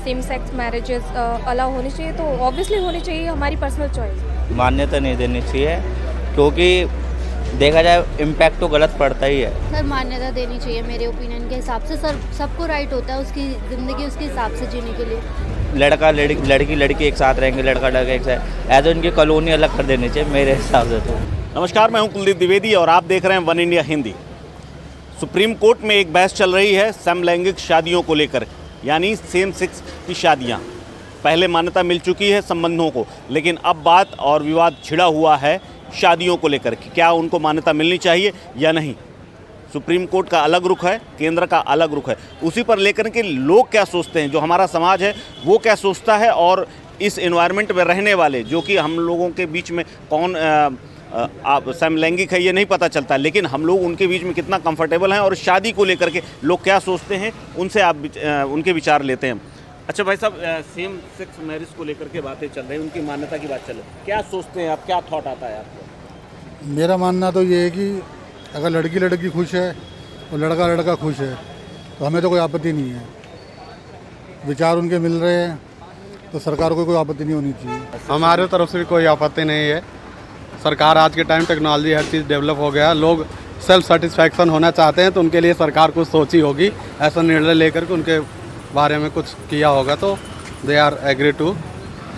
Same sex marriages allow होनी चाहिए तो ऑब्वियसली होनी चाहिए, हमारी पर्सनल चॉइस। मान्यता नहीं देनी चाहिए क्योंकि देखा जाए इम्पैक्ट तो गलत पड़ता ही है। सर मान्यता देनी चाहिए मेरे ओपिनियन के हिसाब से। सर सबको राइट होता है उसकी ज़िंदगी उसके हिसाब से जीने के लिए। लड़का लड़की एक साथ रहेंगे, लड़का एक साथ, ऐसे उनकी कॉलोनी अलग कर देनी चाहिए मेरे हिसाब से तो। नमस्कार, मैं हूं कुलदीप द्विवेदी और आप देख रहे हैं one India Hindi. Supreme court में एक बहस चल रही है समलैंगिक शादियों को लेकर, यानी सेम सेक्स की शादियां। पहले मान्यता मिल चुकी है संबंधों को, लेकिन अब बात और विवाद छिड़ा हुआ है शादियों को लेकर कि क्या उनको मान्यता मिलनी चाहिए या नहीं। सुप्रीम कोर्ट का अलग रुख है, केंद्र का अलग रुख है। उसी पर लेकर के लोग क्या सोचते हैं, जो हमारा समाज है वो क्या सोचता है, और इस एनवायरनमेंट में रहने वाले जो कि हम लोगों के बीच में कौन समलैंगिक है ये नहीं पता चलता, लेकिन हम लोग उनके बीच में कितना कंफर्टेबल हैं और शादी को लेकर के लोग क्या सोचते हैं, उनसे आप उनके विचार लेते हैं। अच्छा भाई साहब, सेम सेक्स मैरिज को लेकर के बातें चल रही हैं, उनकी मान्यता की बात चल रही है, क्या सोचते हैं आप, क्या थॉट आता है आपको? मेरा मानना तो ये है कि अगर लड़की खुश है और लड़का खुश है तो हमें तो कोई आपत्ति नहीं है। विचार उनके मिल रहे हैं तो सरकार को कोई आपत्ति नहीं होनी चाहिए। हमारे तरफ से भी कोई आपत्ति नहीं है। सरकार आज के टाइम टेक्नोलॉजी हर चीज़ डेवलप हो गया, लोग सेल्फ सेटिस्फैक्शन होना चाहते हैं तो उनके लिए सरकार कुछ सोची होगी, ऐसा निर्णय लेकर के उनके बारे में कुछ किया होगा, तो they are agree to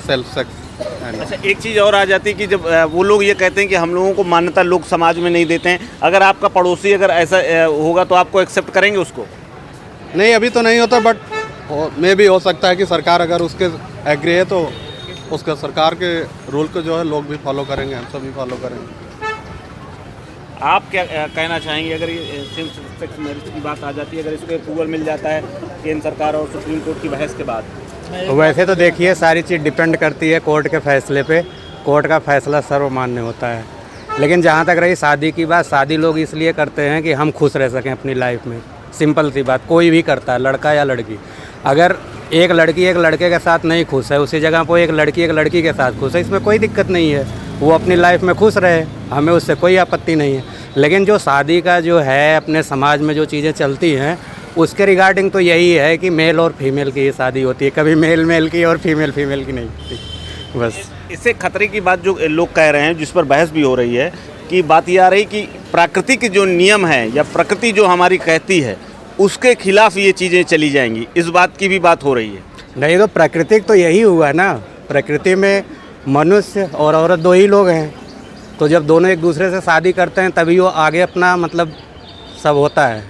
self sex. अच्छा, एक चीज़ और आ जाती है कि जब वो लोग ये कहते हैं कि हम लोगों को मान्यता लोग समाज में नहीं देते हैं, अगर आपका पड़ोसी अगर ऐसा होगा तो आपको एक्सेप्ट करेंगे उसको? नहीं, अभी तो नहीं होता, बट मे भी हो सकता है कि सरकार अगर उसके एग्री है तो उसका सरकार के रूल को जो है लोग भी फॉलो करेंगे, हम सब भी फॉलो करेंगे। आप क्या कहना चाहेंगे अगर ये सेम सेक्स मैरिज की बात आ जाती है, अगर इसको अप्रूवल मिल जाता है केंद्र सरकार और सुप्रीम कोर्ट की बहस के बाद? वैसे तो देखिए सारी चीज़ डिपेंड करती है कोर्ट के फैसले पे, कोर्ट का फैसला सर्वमान्य होता है। लेकिन जहाँ तक रही शादी की बात, शादी लोग इसलिए करते हैं कि हम खुश रह सकें अपनी लाइफ में। सिंपल सी बात, कोई भी करता है, लड़का या लड़की। अगर एक लड़की एक लड़के के साथ नहीं खुश है, उसी जगह पर एक लड़की के साथ खुश है, इसमें कोई दिक्कत नहीं है, वो अपनी लाइफ में खुश रहे, हमें उससे कोई आपत्ति नहीं है। लेकिन जो शादी का जो है अपने समाज में जो चीज़ें चलती हैं उसके रिगार्डिंग तो यही है कि मेल और फीमेल की शादी होती है, कभी मेल की और फीमेल की नहीं होती। बस इससे खतरे की बात जो लोग कह रहे हैं, जिस पर बहस भी हो रही है, कि बात ये आ रही कि प्राकृतिक जो नियम है या प्रकृति जो हमारी कहती है उसके खिलाफ ये चीज़ें चली जाएंगी, इस बात की भी बात हो रही है। नहीं तो प्राकृतिक तो यही हुआ ना, प्रकृति में मनुष्य और औरत दो ही लोग हैं, तो जब दोनों एक दूसरे से शादी करते हैं तभी वो आगे अपना मतलब सब होता है,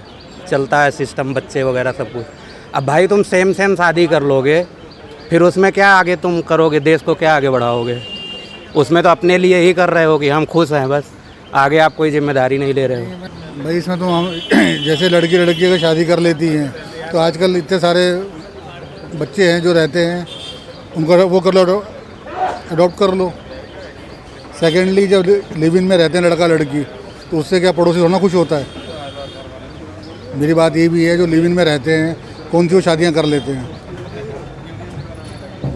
चलता है सिस्टम, बच्चे वगैरह सब कुछ। अब भाई तुम सेम शादी कर लोगे, फिर उसमें क्या आगे तुम करोगे, देश को क्या आगे बढ़ाओगे? उसमें तो अपने लिए ही कर रहे हो कि हम खुश हैं, बस आगे आप कोई जिम्मेदारी नहीं ले रहे हो। भाई इसमें तो हम जैसे लड़की अगर शादी कर लेती हैं तो आजकल इतने सारे बच्चे हैं जो रहते हैं, उनको वो कर लो, अडॉप्ट कर लो। सेकेंडली जब लिव इन में रहते हैं लड़का लड़की, तो उससे क्या पड़ोसी होना खुश होता है? मेरी बात ये भी है, जो लिव इन में रहते हैं कौन सी वो शादियां कर लेते हैं,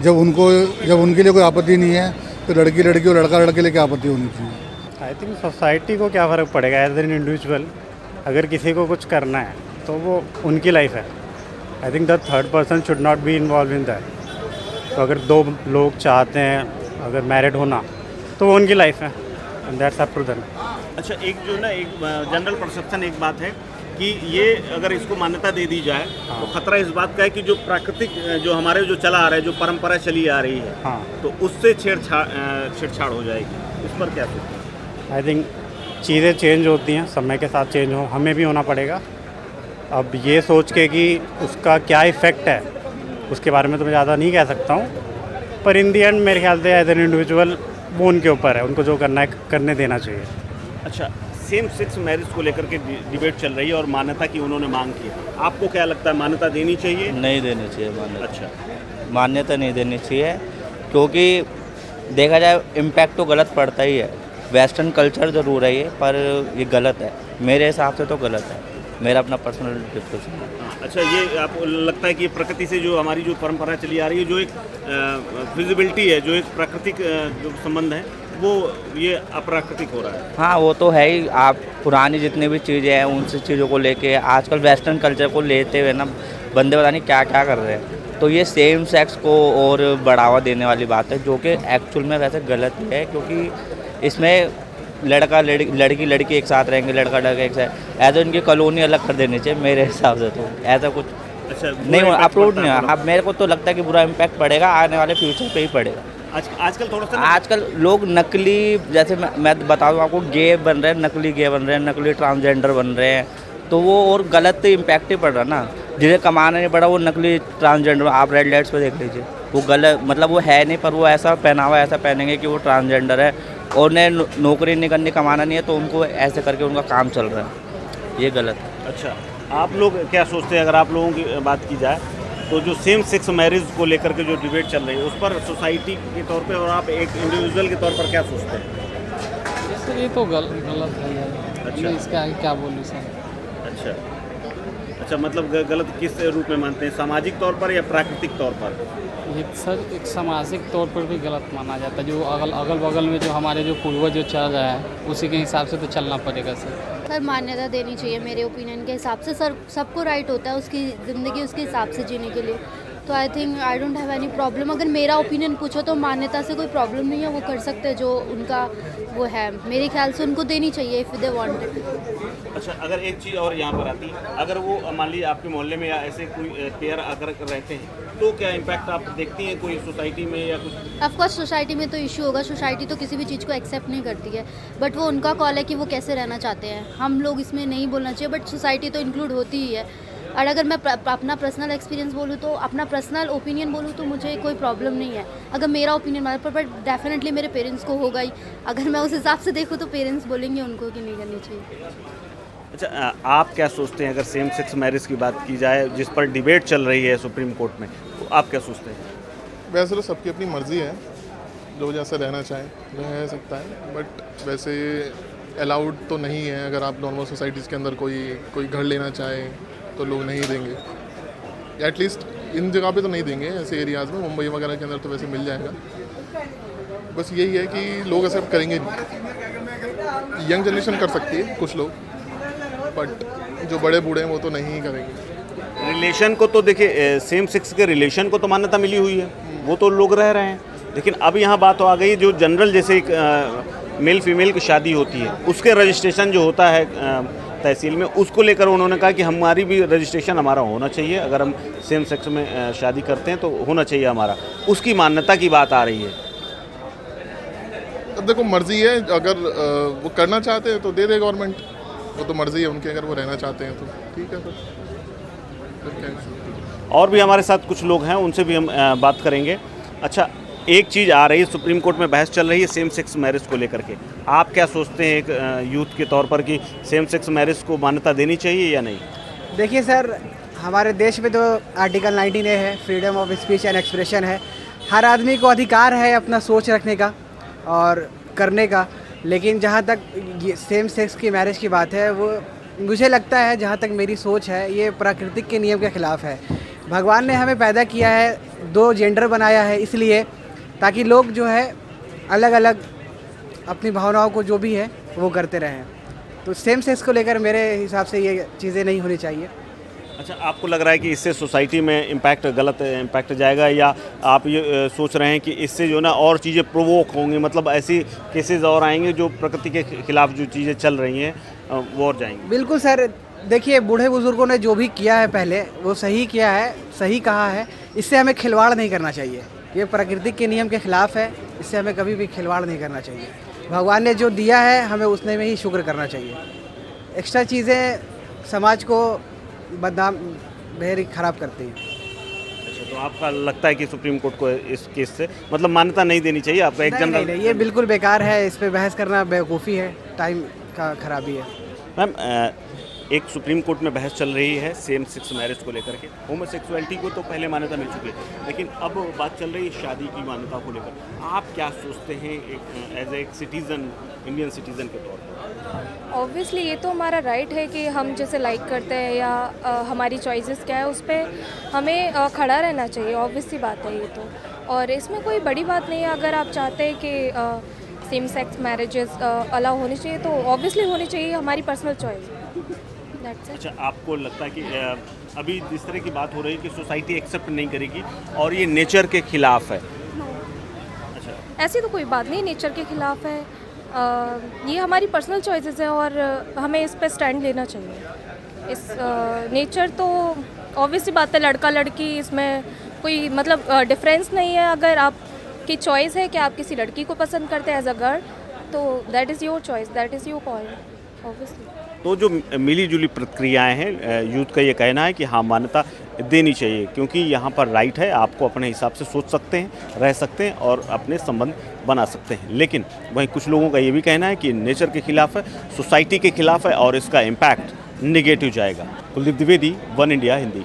जब उनके लिए कोई आपत्ति नहीं है तो लड़की और लड़के लिए क्या आपत्ति होनी चाहिए? आई थिंक सोसाइटी को क्या फ़र्क पड़ेगा एज एन इंडिविजुअल, अगर किसी को कुछ करना है तो वो उनकी लाइफ है। I think the third person should not be involve in that. तो अगर दो लोग चाहते हैं अगर मैरिड होना तो वो उनकी लाइफ है, and that's up to them. अच्छा, एक जो ना एक जनरल परसेप्शन एक बात है कि ये अगर इसको मान्यता दे दी जाए तो खतरा इस बात का है कि जो प्राकृतिक जो हमारे जो चला आ रहा है, जो परंपरा चली आ रही है, तो उससे छेड़छाड़ हो जाएगी। इस पर क्या सोचते हैं? आई थिंक चीज़ें चेंज होती हैं, समय के साथ चेंज हो, हमें भी होना पड़ेगा। अब ये सोच के कि उसका क्या इफ़ेक्ट है उसके बारे में तो मैं ज़्यादा नहीं कह सकता हूँ, पर इन दी एंड मेरे ख्याल से एज एन इंडिविजुअल वो उनके ऊपर है, उनको जो करना है करने देना चाहिए। अच्छा, सेम सेक्स मैरिज को लेकर के डिबेट चल रही है और मान्यता की उन्होंने मांग की है, आपको क्या लगता है, मान्यता देनी चाहिए? नहीं देनी चाहिए मान्यता। अच्छा, मान्यता नहीं देनी चाहिए क्योंकि देखा जाए इम्पैक्ट तो गलत पड़ता ही है। वेस्टर्न कल्चर ज़रूर है ये, पर ये गलत है, मेरे हिसाब से तो गलत है, मेरा अपना पर्सनल डिस्कशन है। अच्छा, ये आपको लगता है कि प्रकृति से जो हमारी जो परंपरा चली आ रही है, जो एक फिजिबिलिटी है, जो एक प्राकृतिक जो संबंध है, वो ये अप्राकृतिक हो रहा है? हाँ, वो तो है ही। आप पुरानी जितनी भी चीज़ें हैं उन चीज़ों को लेके आजकल वेस्टर्न कल्चर को लेते हुए ना बंदे पता नहीं क्या क्या कर रहे हैं। तो ये सेम सेक्स को और बढ़ावा देने वाली बात है, जो कि एक्चुअल में वैसे गलत है, क्योंकि इसमें लड़की लड़की एक साथ रहेंगे, लड़का लड़का एक साथ, ऐसा इनकी कॉलोनी अलग कर देनी चाहिए मेरे हिसाब से। तो ऐसा कुछ अच्छा नहीं अप्रूव नहीं है। अब मेरे को तो लगता है कि बुरा इम्पैक्ट पड़ेगा, आने वाले फ्यूचर पे ही पड़ेगा। आजकल थोड़ा सा आजकल लोग नकली, जैसे मैं बता दूँ आपको, गे बन रहे हैं, नकली गे बन रहे हैं, नकली ट्रांसजेंडर बन रहे हैं, तो वो और गलत इम्पैक्ट ही पड़ रहा ना। जिन्हें कमाना नहीं पड़ा वो नकली ट्रांसजेंडर, आप रेड लाइट्स पे देख लीजिए, वो गलत, मतलब वो है नहीं, पर वो ऐसा पहनावा ऐसा पहनेंगे कि वो ट्रांसजेंडर है, और उन्हें नौकरी नहीं करनी, कमाना नहीं है, तो उनको ऐसे करके उनका काम चल रहा है, ये गलत है। अच्छा, आप लोग क्या सोचते हैं, अगर आप लोगों की बात की जाए तो जो सेम सेक्स मैरिज को लेकर के जो डिबेट चल रही है, उस पर सोसाइटी के तौर पे और आप एक इंडिविजुअल के तौर पर क्या सोचते हैं? सर ये तो गलत है यार। अच्छा। मैं इसके आगे क्या बोलूँ सर। अच्छा अच्छा, मतलब गलत किस रूप में मानते हैं, सामाजिक तौर पर या प्राकृतिक तौर पर? ये सर एक सामाजिक तौर पर भी गलत माना जाता है। जो अगल बगल में जो हमारे जो पूर्वज जो चल रहा है उसी के हिसाब से तो चलना पड़ेगा सर। मान्यता देनी चाहिए मेरे ओपिनियन के हिसाब से। सर सबको राइट होता है उसकी ज़िंदगी उसके हिसाब से जीने के लिए। तो I think I don't have any problem. अगर मेरा ओपिनियन पूछो तो मान्यता से कोई प्रॉब्लम नहीं है, वो कर सकते हैं जो उनका वो है। मेरे ख्याल से उनको देनी चाहिए इफ़ दे वांट इट। अच्छा, अगर एक चीज़ और यहाँ पर आती है, अगर वो मान लीजिए आपके मोहल्ले में या ऐसे कोई पेयर अगर रहते हैं तो क्या इम्पैक्ट आप देखती हैं कोई सोसाइटी में या कुछ? ऑफकोर्स सोसाइटी में तो इशू होगा। सोसाइटी तो किसी भी चीज़ को एक्सेप्ट नहीं करती है, बट वो उनका कॉल है कि वो कैसे रहना चाहते हैं। हम लोग इसमें नहीं बोलना चाहिए, बट सोसाइटी तो इंक्लूड होती ही है। और अगर मैं अपना पर्सनल एक्सपीरियंस बोलूँ तो अपना पर्सनल ओपिनियन बोलूँ तो मुझे कोई प्रॉब्लम नहीं है अगर मेरा ओपिनियन माने पर, बट डेफिनेटली मेरे पेरेंट्स को होगा ही। अगर मैं उस हिसाब से देखूँ तो पेरेंट्स बोलेंगे उनको कि नहीं करनी चाहिए। अच्छा, आप क्या सोचते हैं, अगर सेम सेक्स मैरिज की बात की जाए जिस पर डिबेट चल रही है सुप्रीम कोर्ट में, तो आप क्या सोचते हैं? वैसे तो सबकी अपनी मर्ज़ी है, जो जैसा रहना चाहे रह सकता है, बट वैसे अलाउड तो नहीं है। अगर आप नॉर्मल सोसाइटीज़ के अंदर कोई घर लेना चाहे तो लोग नहीं देंगे, एटलीस्ट इन जगह पे तो नहीं देंगे। ऐसे एरियाज़ में मुंबई वगैरह के अंदर तो वैसे मिल जाएगा। बस यही है कि लोग एक्सेप्ट करेंगे नहीं। यंग जनरेशन कर सकती है कुछ लोग, बट जो बड़े बूढ़े हैं वो तो नहीं करेंगे। रिलेशन को तो देखिए, सेम सेक्स के रिलेशन को तो मान्यता मिली हुई है, वो तो लोग रह रहे हैं। लेकिन अब यहाँ बात आ गई जो जनरल जैसे एक मेल फीमेल की शादी होती है, उसके रजिस्ट्रेशन जो होता है तहसील में, उसको लेकर उन्होंने कहा कि हमारी भी रजिस्ट्रेशन हमारा होना चाहिए। अगर हम सेम सेक्स में शादी करते हैं तो होना चाहिए हमारा, उसकी मान्यता की बात आ रही है। अब देखो, मर्ज़ी है, अगर वो करना चाहते हैं तो दे दे गवर्नमेंट, वो तो मर्ज़ी है उनकी। अगर वो रहना चाहते हैं तो ठीक है, फिर क्या है। और भी हमारे साथ कुछ लोग हैं, उनसे भी हम बात करेंगे। अच्छा, एक चीज़ आ रही है, सुप्रीम कोर्ट में बहस चल रही है सेम सेक्स मैरिज को लेकर के। आप क्या सोचते हैं एक यूथ के तौर पर कि सेम सेक्स मैरिज को मान्यता देनी चाहिए या नहीं? देखिए सर, हमारे देश में तो आर्टिकल 19 है, freedom of speech and expression है। हर आदमी को अधिकार है अपना सोच रखने का और करने का। लेकिन जहाँ तक ये सेम सेक्स की मैरिज की बात है, वो मुझे लगता है, जहाँ तक मेरी सोच है, ये प्राकृतिक के नियम के ख़िलाफ़ है। भगवान ने हमें पैदा किया है, 2 जेंडर बनाया है, इसलिए ताकि लोग जो है अलग अलग अपनी भावनाओं को जो भी है वो करते रहें। तो सेम सेक्स को लेकर मेरे हिसाब से ये चीज़ें नहीं होनी चाहिए। अच्छा, आपको लग रहा है कि इससे सोसाइटी में गलत इम्पैक्ट जाएगा, या आप ये सोच रहे हैं कि इससे जो ना और चीज़ें प्रोवोक होंगी, मतलब ऐसी केसेस और आएंगे जो प्रकृति के खिलाफ जो चीज़ें चल रही हैं वो और जाएंगी? बिल्कुल सर, देखिए बूढ़े बुज़ुर्गों ने जो भी किया है पहले वो सही किया है, सही कहा है। इससे हमें खिलवाड़ नहीं करना चाहिए। ये प्राकृतिक के नियम के ख़िलाफ़ है, इससे हमें कभी भी खिलवाड़ नहीं करना चाहिए। भगवान ने जो दिया है हमें उसने में ही शुक्र करना चाहिए। एक्स्ट्रा चीज़ें समाज को बदनाम ढेर ख़राब करती हैं। अच्छा, तो आपका लगता है कि सुप्रीम कोर्ट को इस केस से मतलब मान्यता नहीं देनी चाहिए? आपका एक जनरल नहीं, ये बिल्कुल बेकार है। इस पर बहस करना बेवकूफ़ी है, टाइम का खराबी है। मैम, एक सुप्रीम कोर्ट में बहस चल रही है सेम सेक्स मैरिज को लेकर के। होमोसेक्सुअलिटी को तो पहले मान्यता मिल चुकी है, लेकिन अब बात चल रही है शादी की मान्यता को लेकर। आप क्या सोचते हैं एज एक सिटीज़न, इंडियन सिटीज़न के तौर पर? ऑब्वियसली ये तो हमारा राइट है कि हम जैसे लाइक करते हैं या हमारी चॉइसेस क्या है उस पर हमें खड़ा रहना चाहिए। ऑब्वियस सी बात है ये तो, और इसमें कोई बड़ी बात नहीं है। अगर आप चाहते हैं कि सेम सेक्स मैरिजेस अलाउ होनी चाहिए तो ऑब्वियसली होनी चाहिए, हमारी पर्सनल चॉइस है। That's it. अच्छा, आपको लगता है कि अभी जिस तरह की बात हो रही है कि सोसाइटी एक्सेप्ट नहीं करेगी और ये नेचर के खिलाफ है? अच्छा, ऐसी तो कोई बात नहीं नेचर के खिलाफ है। ये हमारी पर्सनल चॉइसेस हैं और हमें इस पे स्टैंड लेना चाहिए। इस नेचर तो ऑब्वियस सी बात है, लड़का लड़की इसमें कोई मतलब डिफरेंस नहीं है। अगर आपकी चॉइस है कि आप किसी लड़की को पसंद करते हैं एज अ गर्ल, तो that is your choice, that is your call obviously. तो जो मिली जुली प्रतिक्रियाएं हैं, यूथ का ये कहना है कि हाँ, मान्यता देनी चाहिए क्योंकि यहाँ पर राइट है, आपको अपने हिसाब से सोच सकते हैं, रह सकते हैं और अपने संबंध बना सकते हैं। लेकिन वहीं कुछ लोगों का ये भी कहना है कि नेचर के खिलाफ है, सोसाइटी के खिलाफ है और इसका इम्पैक्ट नेगेटिव जाएगा। Kuldeep Dwivedi, one India Hindi.